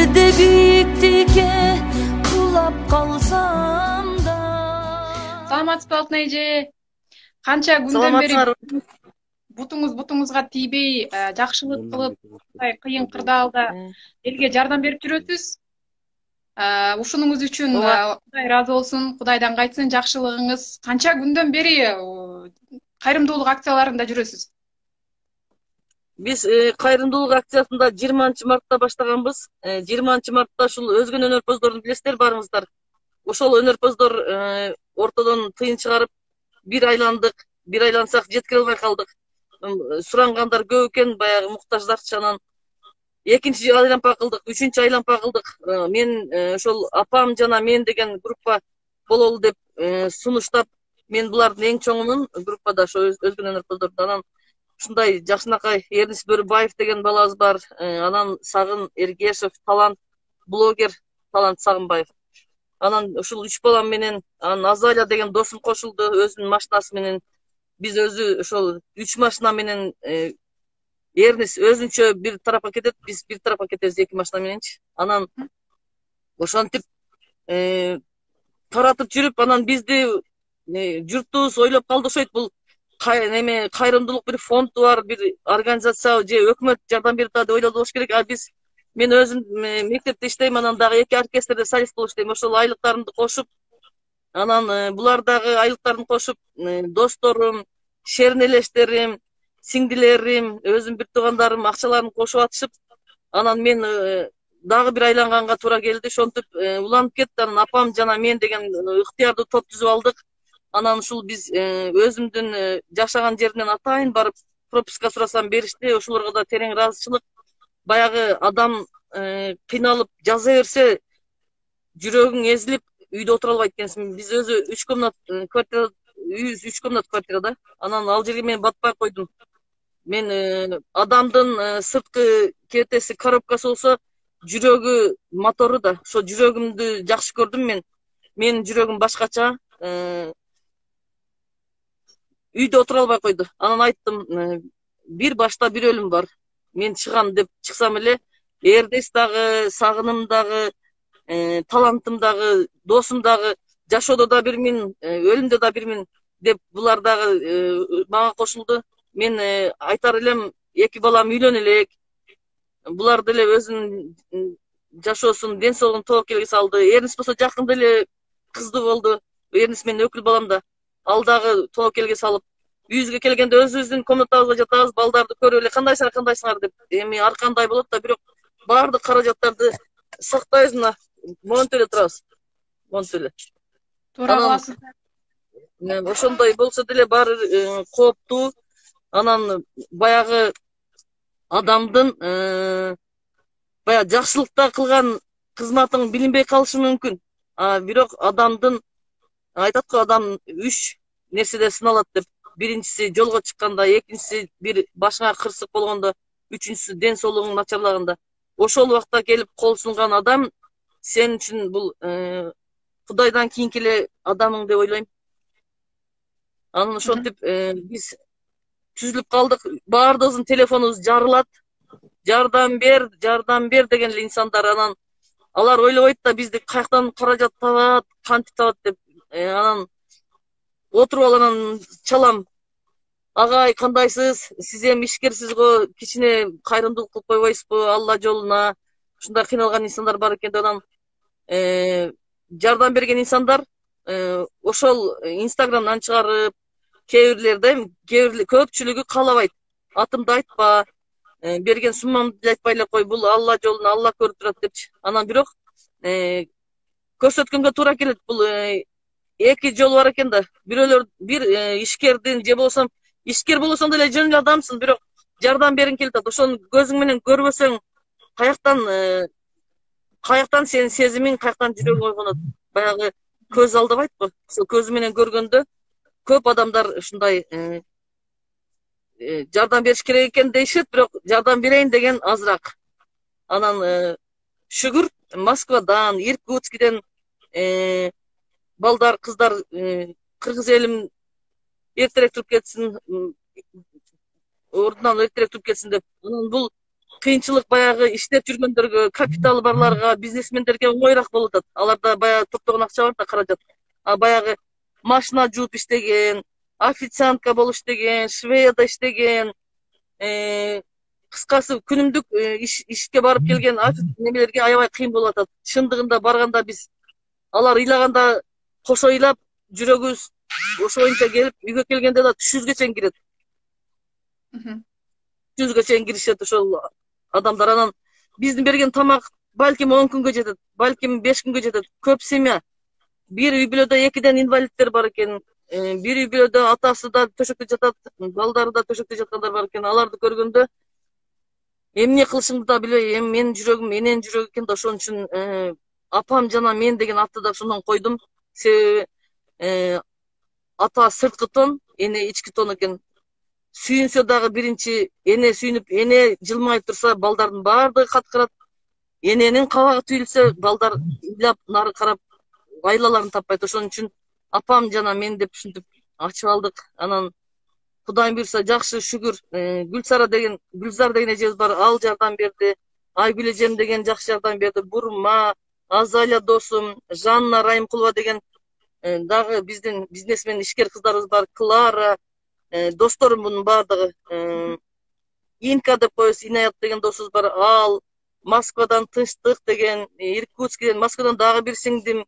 жерде биіктікке құлап қалсам да. Саламатсызбы Алтын эже? Канча күндөн бери бутуңузга тийбей, жакшылык кылып, кыйын кырдаалда элге жардам берип жүрөсүз. Ушунуңуз үчүн Кудай ыраазы болсун, Кудайдан кайтсын жакшылыгыңыз. Канча күндөн бери кайрымдуулук акцияларында жүрөсүз? Биз кайрымдуулук акциясында 20-мартта баштаганбыз. 20-мартта ушул өзгөн өнөрпоздорду билесиздер баарыңыздар. Ошол өнөрпоздор ортодон тыйын чыгарып, бир айлансак жеткире албай калдык. Сурангандар көп экен, баягы муктаждарчы. Анан экинчи айланпа кылдык, үчүнчү айланпа кылдык. Мен ошол апам жана мен деген группа бололу деп сунуштап, мен булардын эң чоңумун группада, ошо өзгөн өнөрпоздордун. Анан ушундай жакшынакай Эрнис Бөрүбаев деген балабыз бар. Анан Сагын Эргешев, талант блогер, талант Сагынбаев. Анан ушул 3 балам менен, анан Азалия деген досум кошулду өзүнүн машинасы менен. Биз өзү ошол 3 машина менен Эрнис өзүнчө бир тарапка кетет, биз бир тарапка кетебиз 2 машина мененчи. Анан ошентип таратып жүрүп, анан бизди журтубуз ойлоп калды, ошойт бул кайрымдуулук бир фонду бар, бир организация же өкмөт жардам берип атат деп ойлоду болуш керек. Мен өзүм мектепте иштейм, анан дагы 2 оркестрде солист болуп иштейм. Ошол айлыктарымды кошуп, анан булар дагы айлыктарын кошуп, досторум, шернелештерим, сиңдилерим, өзүм бир туугандарым акчаларын кошуп атышып, анан мен дагы бир айланганга туура келди. Ошентип уланып кетти. Анан апам жана мен деген ыктыярдуу топ түзүп алдык. Анан ушул биз өзүмдүн жашаган жеримден атайын барып пропуска сурасам беришти. Ошолорго да терең ыраазычылык. Баягы адам кыйналып жаза берсе, жүрөгүң эзилип, үйдө отура албайт экенсиң. Биз өзү 3 комнат квартира, үйүбүз 3 комнат квартирада. Анан ал жерге мен батпай койдум. Мен адамдын сырткы кебетеси, коробкасы болсо, жүрөгү мотору да. Ошо жүрөгүмдү жакшы көрдүм мен. Менин жүрөгүм башкача. Үйдө отура албай койду. Анан айттым, бир башта бир өлүм бар. Мен чыгам деп чыксам эле, Эрдес дагы, Сагыным дагы, талантым дагы, досум дагы жашоодо да бирмин, өлүмдө да бирмин деп булар дагы мага кошулду. Мен айтар элем, 2 балам үйлөнө элек. Булар деле өзүнүн жашоосун, ден соолугун тобокелге салды. Эрнис болсо жакында эле кыздуу болду. Эрнис менин өкүл балам да. Ал дагы тобокелге салып, үйүбүзгө келгенде өзүбүздүн комнатабызга жатабыз, балдарды көрүп эле кандайсыңар деп. Эми ар кандай болот да, бирок баардык каражаттарды сактайбыз, мына монтип эле турабыз. Монтип эле. Туура кыласыз. Ошондой болсо деле баары кооптуу. Анан баягы адамдын баягы жакшылыкта кылган кызматың билинбей калышы мүмкүн. Бирок адамдын айтат го, адам 3 нерседе сыналат деп. Биринчиси жолго чыкканда, экинчиси бир башыңа кырсык болгондо, үчүнчүсү ден соолугуң начарлаганда. Ошол убакта келип кол сунган адам сен үчүн бул Кудайдан кийинки эле адамың деп ойлойм. Анан ошентип биз түзүлүп калдык. Баардыгыбыздын телефонубуз жарылат. Жардам бер деген эле инсандар. Анан алар ойлобойт да бизди каяктан каражат табат, кантип табат деп. Анан отуруп алып анан чалам. Агай, кандайсыз? Сиз эми ишкерсиз го, кичине кайрымдуулук кылып койбойсузбу Алла жолуна? Ушундай кыйналган инсандар бар экен деп. Анан жардам берген инсандар ошол инстаграмдан чыгарып, кээ бирлер көпчүлүгү каалабайт. Атымды айтпа, берген суммамды деле айтпай эле кой, бул Алла жолуна, Алла көрүп турат депчи. Анан бирок көрсөткөнгө туура келет. Бул 2 жол бар экен да. Бирөөлөр бир ишкердин же болсо ишкер болсоң деле жөн эле адамсың, бирок жардам бергиң келип атат. Ошону көзүң менен көрбөсөң, каяктан сенин сезимиң, каяктан жүрөгүң ойгонот. Баягы көз алдабайт го. Ошо көзү менен көргөндө көп адамдар ушундай жардам бериш керек экен дейшет, бирок жардам берейин деген азыраак. Анан шүгүр Москвадан, Иркутскиден балдар, кыздар кыргыз элим эртерээк туруп кетсин, ордунан эртерээк туруп кетсин деп. Анан бул кыйынчылык баягы иштеп жүргөндөргө, капиталы барларга, бизнесмендерге оңойраак болуп атат. Аларда баягы топтогон акча бар да, каражат. А баягы машина жууп иштеген, официантка болуп иштеген, швеяда иштеген, кыскасы күнүмдүк ишке барып келген немелерге аябай кыйын болуп атат. Чындыгында барганда биз алар ыйлаганда кошо ыйлап, жүрөгүбүз ошо боюнча келип, үйгө келгенде да түшүбүзгө чейин кирет. Түшүбүзгө чейин киришет ошол адамдар. Анан биздин берген тамак балким 10 күнгө жетет, балким 5 күнгө жетет. Көп семья. Бир үй бүлөдө 2ден инвалидтер бар экен. Бир үй бүлөдө атасы да төшөктө жатат, балдары да төшөктө жаткандар бар экен. Аларды көргөндө эмне кылышымды да билбей, менин жүрөгүм эненин жүрөгү экен да, ошон үчүн апам жана мен деген атты да ошондон койдум. Себеби ата сырткы тон, эне ички тон экен. Сүйүнсө дагы биринчи эне сүйүнүп, эне жылмайып турса, балдардын баардыгы каткырат. Эненин кабагы түйүлсө, балдар ыйлап нары карап айлаларын таппайт. Ошон үчүн апам жана мен деп ушинтип ачып алдык. Анан Кудайым буйрса, жакшы шүгүр. Гүлзар деген эжебиз бар, ал жардам берди. Айгүл эжем деген жакшы жардам берди. Бурма, Азалия досум, Жанна Райымкулова деген дагы биздин бизнесмен ишкер кыздарыбыз бар, Клара, досторумдун баардыгы. Инка деп коебуз, Инаят деген досубуз бар, ал Москвадан Тынчтык деген, Иркутскден, Москвадан дагы бир сиңдим.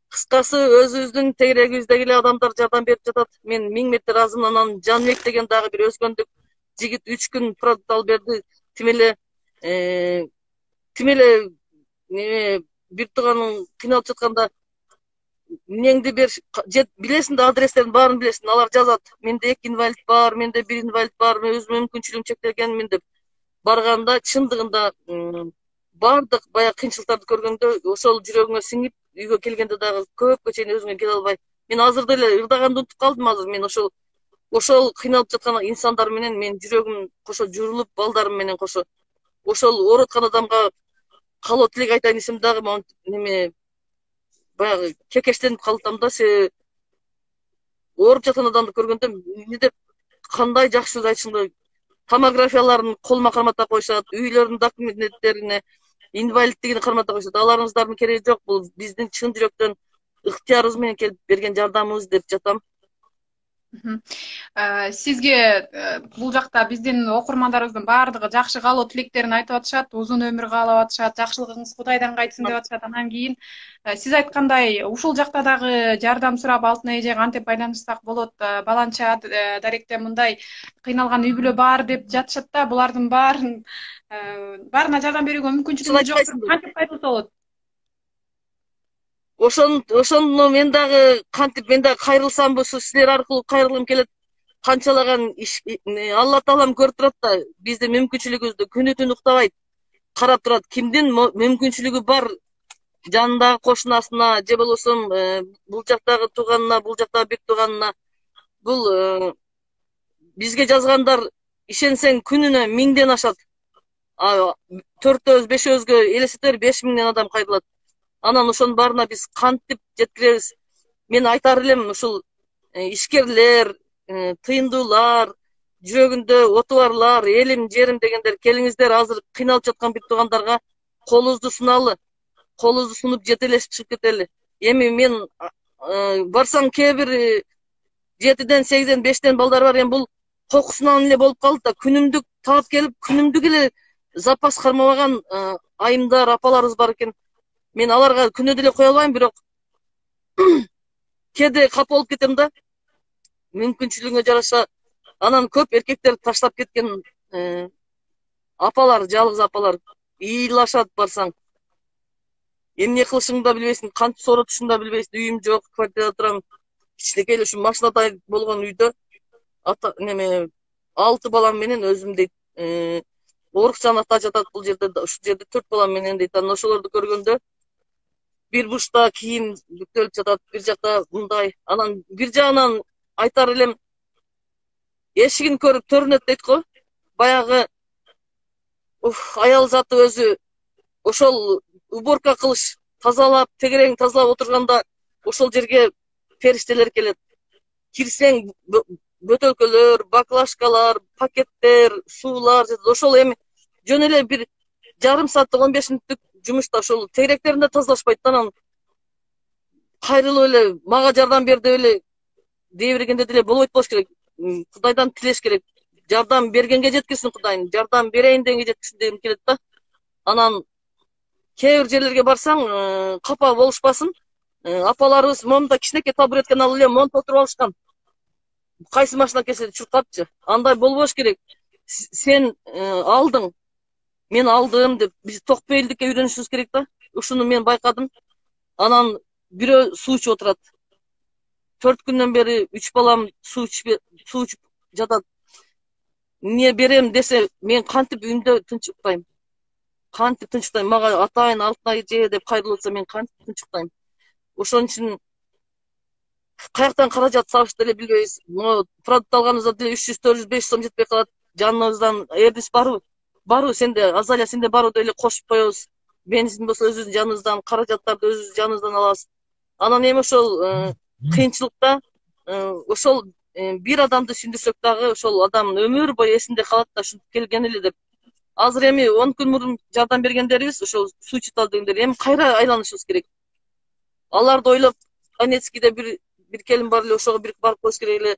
Кыскасы өзүбүздүн тегерегибиздеги эле адамдар жардам берип жатат. Мен 1000 метр разымын. Анан Жанбек деген дагы бир өзгөндүк жигит 3 күн продукт алып берди. Тимеле бир тууганың кыйналып жатканда эмнеңди бер, билесиң да, адрестерин баарын билесиң. Алар жазат. Менде 2 инвалид бар, менде 1 инвалид бар, өзүмдүн мүмкүнчүлүгүм чектелген деп барганда, чындыгында баардык баягы кыйынчылыктарды көргөндө ошол жүрөгүңө сиңип, үйгө келгенде дагы көпкө чейин өзүңө келе албай, мен азыр деле ырдаганды унутуп калдым. Азыр мен ошол кыйналып жаткан инсандар менен мен жүрөгүм кошо журулуп, балдарым менен кошо ошол ооруп аткан адамга калоо тилек айтайын десем дагы неме баягы кекештенип калдым да. Себеби ооруп жаткан адамды көргөндө эмне деп, кандай жакшы сөз айтышымды, томографияларын колума кармата коюшат, үйлөрүнүн документтерине инвалидтигин кармата коюшат. Аларыңыздардын кереги жок, бул биздин чын жүрөктөн ыктыярыбыз менен келип берген жардамыбыз деп жатам. Сизге бул жакта биздин окурмандарыбыздын баардыгы жакшы каалоо тилектерин айтып атышат, узун өмүр каалап атышат, жакшылыгыңыз Кудайдан кайтсын деп атышат. Анан кийин сиз айткандай ушул жакта дагы жардам сурап Алтын эжеге кантип байланышсак болот, баланча даректе мындай кыйналган үй бүлө бар деп жатышат да, булардын баарына жардам берүүгө мүмкүнчүлүгү жок. Кантип кайтылса болот? Ошондо мен дагы кантип, мен дагы кайрылсамбы, силер аркылуу кайрылгым келет. Канчалаган Алла Таалам көрүп турат да, биздин мүмкүнчүлүгүбүздү күнү түн уктабайт карап турат. Кимдин мүмкүнчүлүгү бар, жанындагы кошунасына же болбосо бул жактагы тууганына, бул жактагы бир тууганына. Бул бизге жазгандар, ишенсең күнүнө 1000ден ашат. 4-өбүз 5-өбүзгө элестетер, 5000ден адам кайрылат. Анан ошонун баарына биз кантип жеткиребиз? Мен айтар элем, ушул ишкерлер, тыйындуулар, жүрөгүндө оту барлар, элим, жерим дегендер, келиңиздер, азыр кыйналып жаткан бир туугандарга колубузду суналы, колубузду сунуп жетелешип чыгып кетели. Эми мен барсаң кээ бир 7ден 8ден 5ден балдар бар, эми бул кокусунан эле болуп калды да, күнүмдүк таап келип, күнүмдүк эле запас кармабаган айымдар, апаларыбыз бар экен. Мен аларга күнөө деле кое албайм, бирок кээде капа болуп кетем да, мүмкүнчүлүгүнө жараша. Анан көп эркектер таштап кеткен апалар, жалгыз апалар ыйлашат барсаң. Эмне кылышыңды да билбейсиң, кантип сооротушуңду да билбейсиң. Үйүм жок, квартирада турам. Кичинекей эле ушу машинадай болгон үйдө 6 балам менен өзүм дейт. Оорукчанын ата жатат бул жерде, ушул жерде 4 балам менен дейт. Анан ошолорду көргөндө бир бушта кийим бүктөлүп жатат, бир жакта мындай. Анан бир жагынан айтар элем, эшигин көрүп төрүнөт дейт го. Баягы аял заты өзү ошол уборка кылыш, тазалап, тегерегин тазалап отурганда ошол жерге периштелер келет. Кирсең бөтөлкөлөр, баклажкалар, пакеттер, суулар, ошол эми жөн эле бир жарым сааттык 15 мүнөттүк жумушта ошол тегеректерин да тазалашпайт да, анан кайрылып эле мага жардам бер деп эле дей бергенде деле болбойт болуш керек. Кудайдан тилеш керек. Жардам бергенге жеткирсин Кудайым, жардам берейин дегенге жеткирсин дегим келет да. Анан кээ бир жерлерге барсаң, капа болушпасын. Апаларыбыз момунда кичинекей табуреткени алып эле монто отуруп алышкан. Кайсы машина келсе чуркапчы. Андай болбош керек. Сен алдың, мен алдым деп биз токпейилдикке үйрөнүшүбүз керек да. Ушуну мен байкадым. Анан бирөө суу ичип отурат. 4 күндөн бери 3 балам суу ичип жатат. Эмне берем десе, мен кантип үйүмдө тынчыкпайм. Кантип тынчыктайм? Мага атайын алтынай же деп кайрылып атса, мен кантип тынчыктайм? Ошон үчүн каяктан каражат сабышты деле билбейбиз. Продукт алганыбызда деле 300, 400, 500 сом жетпей калат. Жаныбыздан эрдис барбы? Барбы сенде, Азалия сенде барбы деп эле кошуп коебуз. Бензин болсо өзүбүздүн жаныбыздан, каражаттарды өзүбүздүн жаныбыздан алабыз. Анан эми ошол кыйынчылыкта ошол бир адамды сүндүрсөк дагы ошол адам өмүр бою эсинде калат да, ушинтип келген эле деп. Азыр эми 10 күн мурун жардам бергендерибиз, ошол суучит ал дегендер эми кайра айланышыбыз керек. Аларды ойлоп, Донецкийде бир келин бар эле, ошого бир барып коюш керек эле.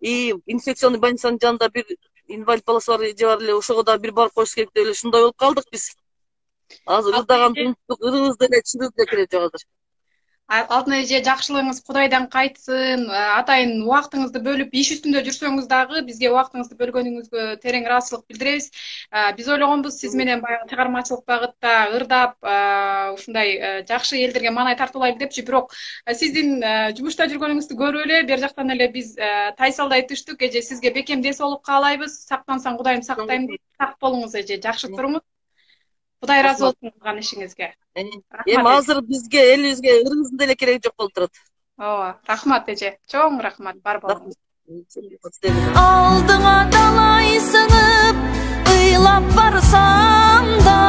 И инфекционный больницанын жанында бир инвалид баласы бар же бар эле, ошого да бир барып коюш керек деп эле ушундай болуп калдык биз. Азыр ырдаган ырыбыз деле чырыбыз деле кереги жок азыр. Алтын эже, жакшылыгыңыз Кудайдан кайтсын. Атайын убактыңызды бөлүп иш үстүндө жүрсөңүз дагы бизге убактыңызды бөлгөнүңүзгө терең ыраазычылык билдиребиз. Биз ойлогонбуз сиз менен баягы чыгармачылык багытта ырдап, ушундай жакшы элдерге маанай тартуулайлы депчи, бирок сиздин жумушта жүргөнүңүздү көрүп эле бер жактан эле биз тайсалдай түштүк. Эже, сизге бекем ден соолук каалайбыз. Сактансаң Кудайым сактайм дейт. Сак болуңуз эже, жакшы туруңуз. Кудай ыраазы болсун кылган ишиңизге. Эми азыр бизге элибизге ырыбыздын деле кереги жок болуп турат. Ооба, рахмат эже. Чоң рахмат, бар болуңуз. Алдыңа талай сынып, ыйлап барсам да,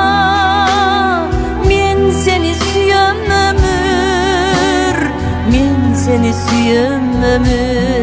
мен сени сүйөм ömür, мен сени сүйөм ömür.